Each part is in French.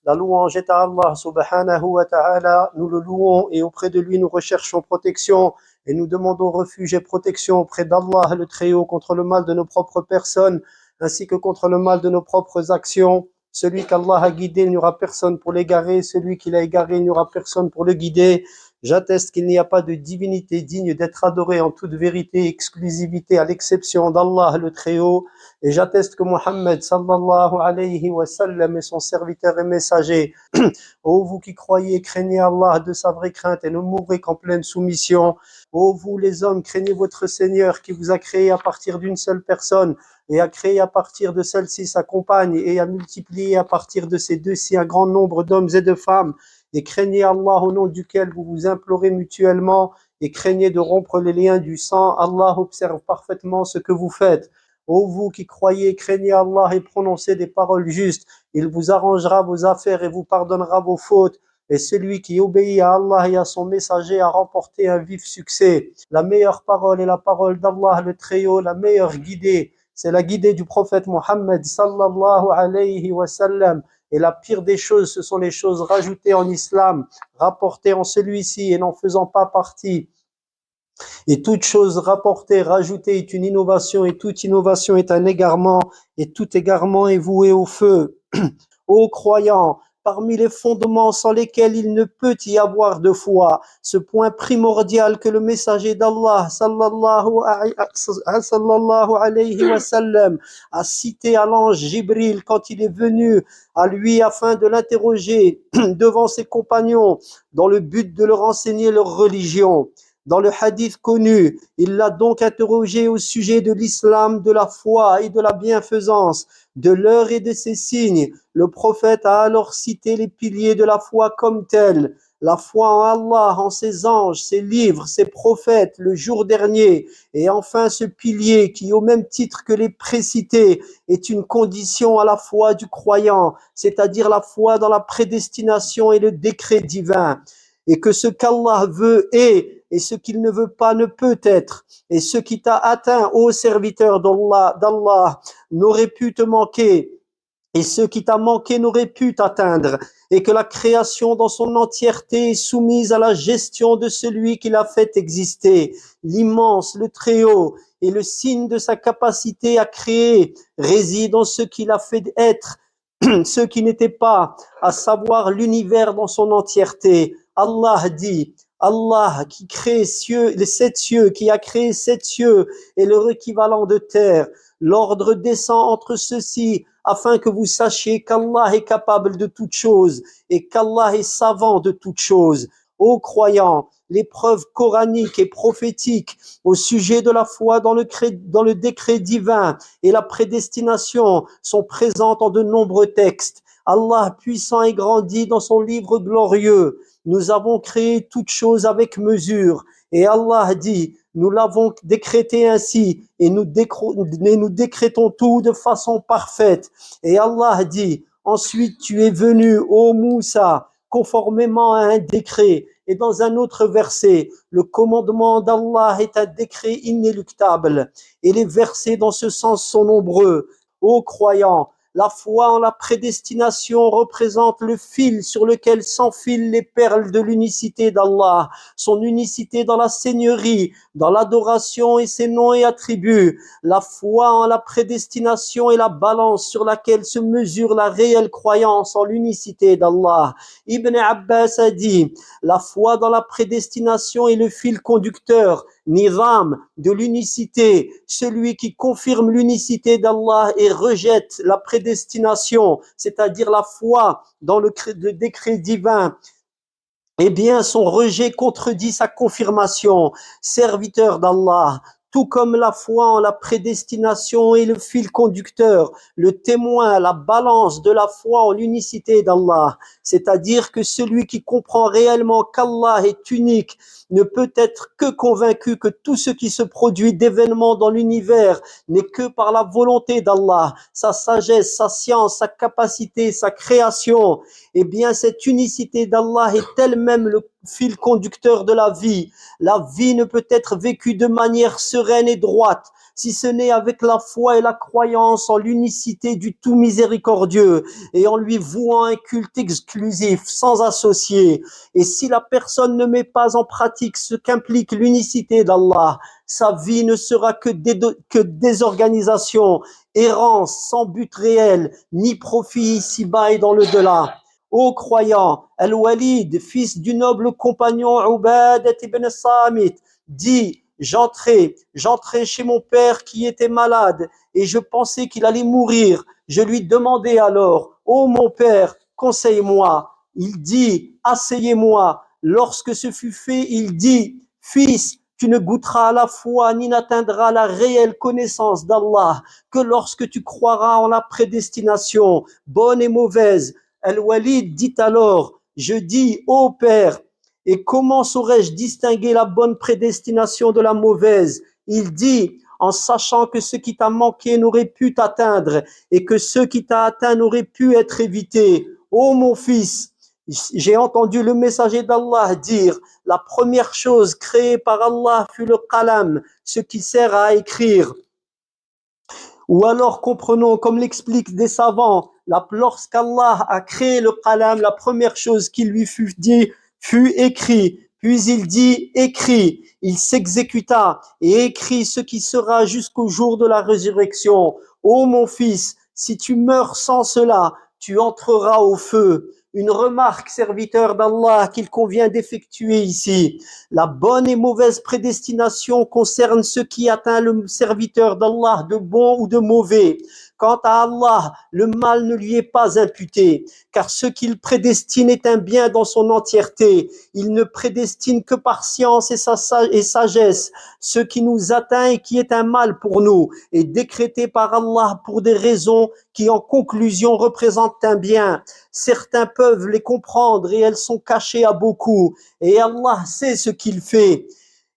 La louange est à Allah subhanahu wa ta'ala, nous le louons et auprès de lui nous recherchons protection et nous demandons refuge et protection auprès d'Allah le Très-Haut contre le mal de nos propres personnes ainsi que contre le mal de nos propres actions. Celui qu'Allah a guidé, il n'y aura personne pour l'égarer, celui qui l'a égaré, il n'y aura personne pour le guider. J'atteste qu'il n'y a pas de divinité digne d'être adorée en toute vérité et exclusivité à l'exception d'Allah le Très-Haut. Et j'atteste que Mohammed sallallahu alayhi wa sallam est son serviteur et messager. Ô vous qui croyez, craignez Allah de sa vraie crainte et ne mourrez qu'en pleine soumission. Ô vous les hommes, craignez votre Seigneur qui vous a créé à partir d'une seule personne et a créé à partir de celle-ci sa compagne et a multiplié à partir de ces deux-ci un grand nombre d'hommes et de femmes. Et craignez Allah au nom duquel vous vous implorez mutuellement et craignez de rompre les liens du sang. Allah observe parfaitement ce que vous faites. Ô vous qui croyez, craignez Allah et prononcez des paroles justes. Il vous arrangera vos affaires et vous pardonnera vos fautes. Et celui qui obéit à Allah et à son messager a remporté un vif succès. La meilleure parole est la parole d'Allah le Très-Haut, la meilleure guidée. C'est la guidée du prophète Mohammed sallallahu alayhi wa sallam. Et la pire des choses, ce sont les choses rajoutées en islam, rapportées en celui-ci et n'en faisant pas partie. Et toute chose rapportée, rajoutée est une innovation et toute innovation est un égarement et tout égarement est voué au feu. Ô croyants, parmi les fondements sans lesquels il ne peut y avoir de foi, ce point primordial que le messager d'Allah sallallahu alayhi wa sallam a cité à l'ange Jibril quand il est venu à lui afin de l'interroger devant ses compagnons dans le but de leur enseigner leur religion. Dans le hadith connu, il l'a donc interrogé au sujet de l'islam, de la foi et de la bienfaisance, de l'heure et de ses signes. Le prophète a alors cité les piliers de la foi comme tels. La foi en Allah, en ses anges, ses livres, ses prophètes, le jour dernier. Et enfin ce pilier qui, au même titre que les précités, est une condition à la foi du croyant, c'est-à-dire la foi dans la prédestination et le décret divin. Et que ce qu'Allah veut est, et ce qu'il ne veut pas ne peut être. Et ce qui t'a atteint, ô serviteur d'Allah, n'aurait pu te manquer. Et ce qui t'a manqué n'aurait pu t'atteindre. Et que la création dans son entièreté est soumise à la gestion de celui qui l'a fait exister. L'immense, le Très-Haut, et le signe de sa capacité à créer réside en ce qu'il a fait être, ce qui n'était pas, à savoir l'univers dans son entièreté. Allah dit, Allah qui crée les 7 cieux, qui a créé 7 cieux et leur équivalent de terre. L'ordre descend entre ceux-ci afin que vous sachiez qu'Allah est capable de toutes choses et qu'Allah est savant de toutes choses. Ô croyants, les preuves coraniques et prophétiques au sujet de la foi dans le décret divin et la prédestination sont présentes en de nombreux textes. Allah puissant et grandi dans son livre glorieux. Nous avons créé toutes choses avec mesure. Et Allah dit, nous l'avons décrété ainsi et nous décrétons tout de façon parfaite. Et Allah dit, ensuite tu es venu, ô Moussa, conformément à un décret. Et dans un autre verset, le commandement d'Allah est un décret inéluctable. Et les versets dans ce sens sont nombreux. Ô croyants, la foi en la prédestination représente le fil sur lequel s'enfilent les perles de l'unicité d'Allah, son unicité dans la seigneurie, dans l'adoration et ses noms et attributs. La foi en la prédestination est la balance sur laquelle se mesure la réelle croyance en l'unicité d'Allah. Ibn Abbas a dit, la foi dans la prédestination est le fil conducteur, nizam, de l'unicité, celui qui confirme l'unicité d'Allah et rejette la prédestination, c'est-à-dire la foi dans le décret divin. Eh bien, son rejet contredit sa confirmation. Serviteur d'Allah, tout comme la foi en la prédestination est le fil conducteur, le témoin, la balance de la foi en l'unicité d'Allah. C'est-à-dire que celui qui comprend réellement qu'Allah est unique ne peut être que convaincu que tout ce qui se produit d'événements dans l'univers n'est que par la volonté d'Allah, sa sagesse, sa science, sa capacité, sa création. Eh bien, cette unicité d'Allah est elle-même fil conducteur de la vie. La vie ne peut être vécue de manière sereine et droite si ce n'est avec la foi et la croyance en l'unicité du tout miséricordieux et en lui vouant un culte exclusif, sans associé. Et si la personne ne met pas en pratique ce qu'implique l'unicité d'Allah, sa vie ne sera que désorganisation, errance, sans but réel, ni profit ici-bas et dans le delà. Ô croyant, Al-Walid, fils du noble compagnon Ubadat ibn Samit, dit: J'entrais chez mon père qui était malade et je pensais qu'il allait mourir. Je lui demandai alors: Ô mon père, conseille-moi. Il dit: Asseyez-moi. Lorsque ce fut fait, il dit: Fils, tu ne goûteras à la foi ni n'atteindras la réelle connaissance d'Allah que lorsque tu croiras en la prédestination, bonne et mauvaise. Al-Walid dit alors: Je dis: Ô père, et comment saurais-je distinguer la bonne prédestination de la mauvaise? Il dit: en sachant que ce qui t'a manqué n'aurait pu t'atteindre et que ce qui t'a atteint n'aurait pu être évité. Ô mon fils, j'ai entendu le messager d'Allah dire: la première chose créée par Allah fut le qalam, ce qui sert à écrire. Ou alors comprenons, comme l'expliquent des savants, lorsqu'Allah a créé le qalam, la première chose qui lui fut dit fut écrit. Puis il dit écrit, il s'exécuta et écrit ce qui sera jusqu'au jour de la résurrection. Ô mon fils, si tu meurs sans cela, tu entreras au feu. Une remarque, serviteur d'Allah, qu'il convient d'effectuer ici. La bonne et mauvaise prédestination concerne ce qui atteint le serviteur d'Allah de bon ou de mauvais. Quant à Allah, le mal ne lui est pas imputé, car ce qu'il prédestine est un bien dans son entièreté. Il ne prédestine que par science et sagesse. Ce qui nous atteint et qui est un mal pour nous est décrété par Allah pour des raisons qui en conclusion représentent un bien. Certains peuvent les comprendre et elles sont cachées à beaucoup. Et Allah sait ce qu'il fait.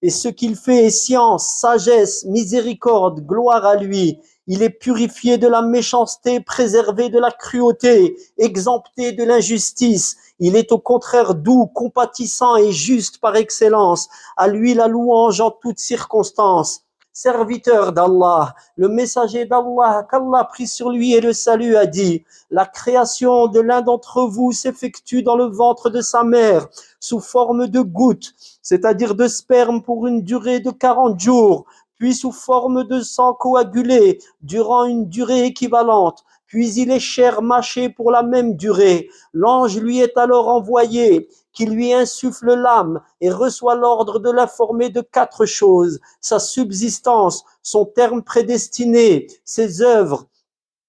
Et ce qu'il fait est science, sagesse, miséricorde, gloire à lui. Il est purifié de la méchanceté, préservé de la cruauté, exempté de l'injustice. Il est au contraire doux, compatissant et juste par excellence. À lui la louange en toutes circonstances. Serviteur d'Allah, le messager d'Allah, qu'Allah prie sur lui et le salut, a dit: la création de l'un d'entre vous s'effectue dans le ventre de sa mère sous forme de gouttes, c'est-à-dire de sperme pour une durée de 40 jours, puis sous forme de sang coagulé durant une durée équivalente, puis il est chair mâchée pour la même durée. L'ange lui est alors envoyé, qui lui insuffle l'âme et reçoit l'ordre de l'informer de 4 choses: sa subsistance, son terme prédestiné, ses œuvres,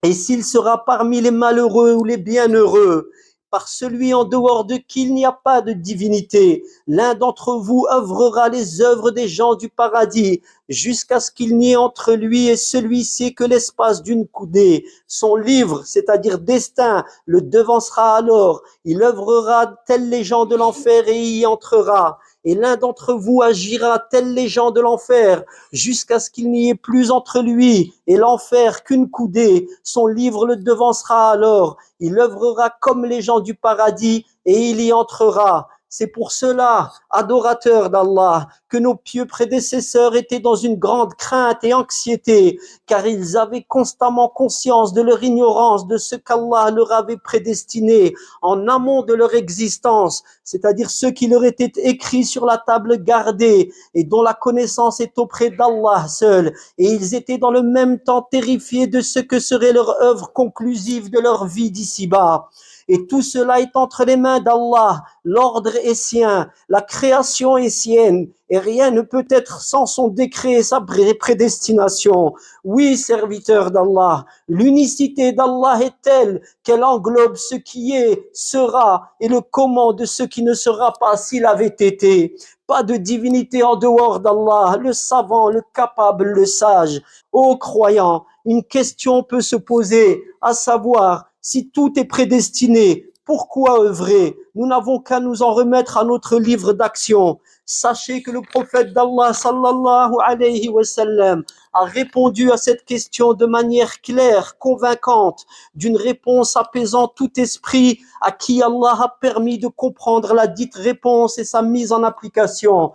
et s'il sera parmi les malheureux ou les bienheureux. Par celui en dehors de qui il n'y a pas de divinité, l'un d'entre vous œuvrera les œuvres des gens du paradis, jusqu'à ce qu'il n'y ait entre lui et celui-ci que l'espace d'une coudée. Son livre, c'est-à-dire destin, le devancera alors. Il œuvrera tels les gens de l'enfer et y entrera. Et l'un d'entre vous agira tels les gens de l'enfer, jusqu'à ce qu'il n'y ait plus entre lui et l'enfer qu'une coudée. Son livre le devancera alors. Il œuvrera comme les gens du paradis et il y entrera. C'est pour cela, adorateurs d'Allah, que nos pieux prédécesseurs étaient dans une grande crainte et anxiété, car ils avaient constamment conscience de leur ignorance de ce qu'Allah leur avait prédestiné en amont de leur existence, c'est-à-dire ce qui leur était écrit sur la table gardée et dont la connaissance est auprès d'Allah seul. Et ils étaient dans le même temps terrifiés de ce que serait leur œuvre conclusive de leur vie d'ici-bas. Et tout cela est entre les mains d'Allah. L'ordre est sien, la création est sienne, et rien ne peut être sans son décret et sa prédestination. Oui, serviteur d'Allah, l'unicité d'Allah est telle qu'elle englobe ce qui est, sera, et le comment de ce qui ne sera pas s'il avait été. Pas de divinité en dehors d'Allah, le savant, le capable, le sage. Ô croyants, une question peut se poser, à savoir: si tout est prédestiné, Pourquoi œuvrer? Nous n'avons qu'à nous en remettre à notre livre d'action. Sachez que le prophète d'Allah sallallahu alayhi wa sallam a répondu à cette question de manière claire, convaincante, d'une réponse apaisant tout esprit à qui Allah a permis de comprendre la dite réponse et sa mise en application.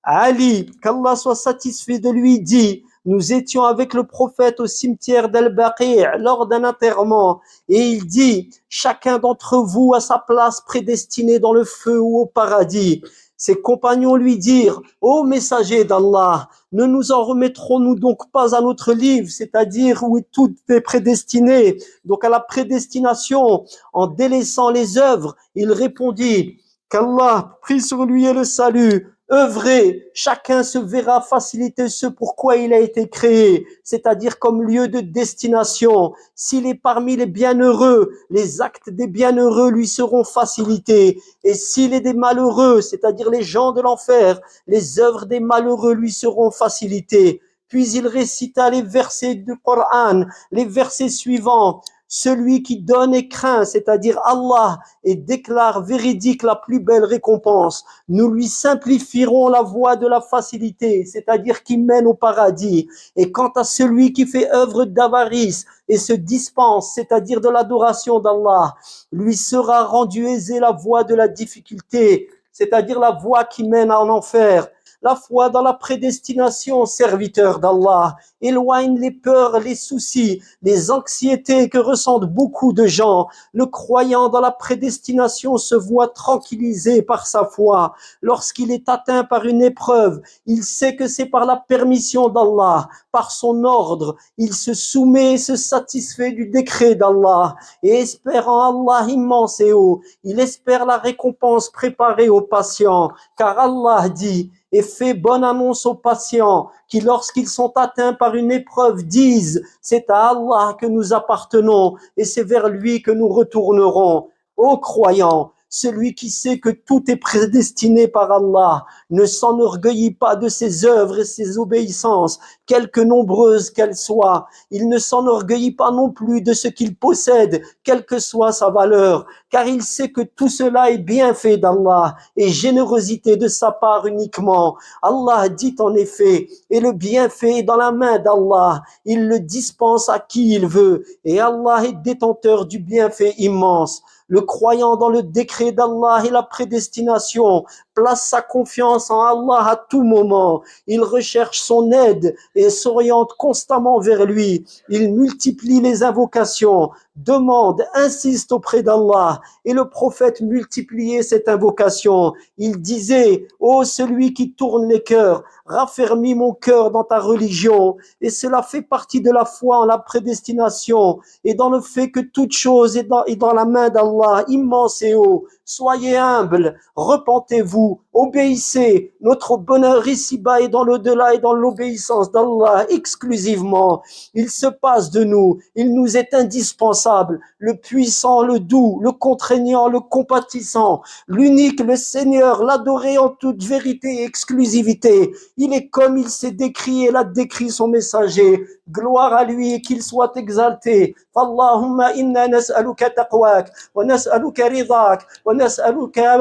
Ali, qu'Allah soit satisfait de lui, dit: nous étions avec le prophète au cimetière d'Al-Baqi' lors d'un enterrement, et il dit: chacun d'entre vous a sa place prédestinée dans le feu ou au paradis. Ses compagnons lui dirent: ô messager d'Allah, ne nous en remettrons-nous donc pas à notre livre, c'est-à-dire où tout est prédestiné, donc à la prédestination, en délaissant les œuvres? Il répondit: qu'Allah prie sur lui et le salut, œuvrez, chacun se verra faciliter ce pourquoi il a été créé, c'est-à-dire comme lieu de destination. S'il est parmi les bienheureux, les actes des bienheureux lui seront facilités, et s'il est des malheureux, c'est-à-dire les gens de l'enfer, les œuvres des malheureux lui seront facilitées. Puis il récita les versets du Coran, les versets suivants: celui qui donne et craint, c'est-à-dire Allah, et déclare véridique la plus belle récompense, nous lui simplifierons la voie de la facilité, c'est-à-dire qui mène au paradis. Et quant à celui qui fait œuvre d'avarice et se dispense, c'est-à-dire de l'adoration d'Allah, lui sera rendue aisée la voie de la difficulté, c'est-à-dire la voie qui mène en enfer. La foi dans la prédestination, serviteur d'Allah, éloigne les peurs, les soucis, les anxiétés que ressentent beaucoup de gens. Le croyant dans la prédestination se voit tranquillisé par sa foi. Lorsqu'il est atteint par une épreuve, il sait que c'est par la permission d'Allah, par son ordre. Il se soumet et se satisfait du décret d'Allah et espérant Allah immense et haut, il espère la récompense préparée aux patients, car Allah dit: et fait bonne annonce aux patients qui, lorsqu'ils sont atteints par une épreuve, disent: c'est à Allah que nous appartenons et c'est vers lui que nous retournerons. Ô croyants, celui qui sait que tout est prédestiné par Allah ne s'enorgueillit pas de ses œuvres et ses obéissances, quelque nombreuses qu'elles soient. Il ne s'enorgueillit pas non plus de ce qu'il possède, quelle que soit sa valeur, car il sait que tout cela est bienfait d'Allah et générosité de sa part uniquement. Allah dit en effet: et le bienfait est dans la main d'Allah, il le dispense à qui il veut, et Allah est détenteur du bienfait immense. Le croyant dans le décret d'Allah et la prédestination place sa confiance en Allah à tout moment. Il recherche son aide et s'oriente constamment vers lui. Il multiplie les invocations, demande, insiste auprès d'Allah. Et le prophète multipliait cette invocation. Il disait: ô celui qui tourne les cœurs, raffermis mon cœur dans ta religion. Et cela fait partie de la foi en la prédestination et dans le fait que toute chose est dans la main d'Allah, immense et haut. Soyez humbles, repentez-vous, obéissez. Notre bonheur ici-bas est dans l'au-delà et dans l'obéissance d'Allah exclusivement. Il se passe de nous, il nous est indispensable, le puissant, le doux, le contraignant, le compatissant, l'unique, le Seigneur, l'adorer en toute vérité et exclusivité. Il est comme il s'est décrit et l'a décrit son messager. Gloire à lui et qu'il soit exalté. Fallahumma inna nas'aluka taqwak wa nas'aluka ridak wa nas'aluka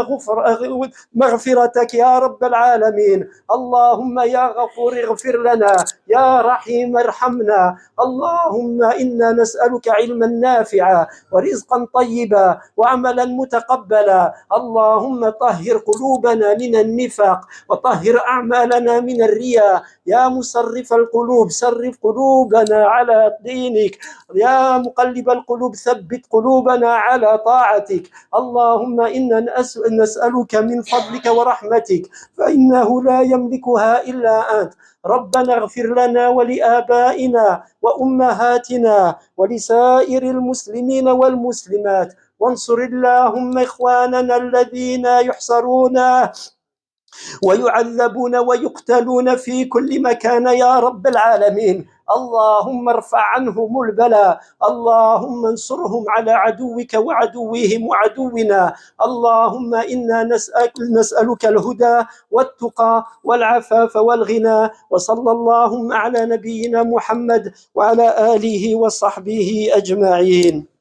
maghfiratak ya rabbal alamin. Allahumma ya ghafur ighfir lana ya rahim irhamna. Allahumma inna nas'aluka ilman nafi'a wa rizqan tayyiba wa amalan mutaqabbala. Allahumma tahhir qulubana min an-nifaq wa tahhir a'malana من الرياء يا مصرف القلوب صرف قلوبنا على دينك يا مقلب القلوب ثبت قلوبنا على طاعتك اللهم إنا نسألك من فضلك ورحمتك فإنه لا يملكها إلا أنت ربنا اغفر لنا ولآبائنا وأمهاتنا ولسائر المسلمين والمسلمات وانصر اللهم إخواننا الذين يحصرون ويعذبون ويقتلون في كل مكان يا رب العالمين اللهم ارفع عنهم البلاء اللهم انصرهم على عدوك وعدوهم وعدونا اللهم إنا نسألك الهدى والتقى والعفاف والغنى وصلى اللهم على نبينا محمد وعلى آله وصحبه أجمعين.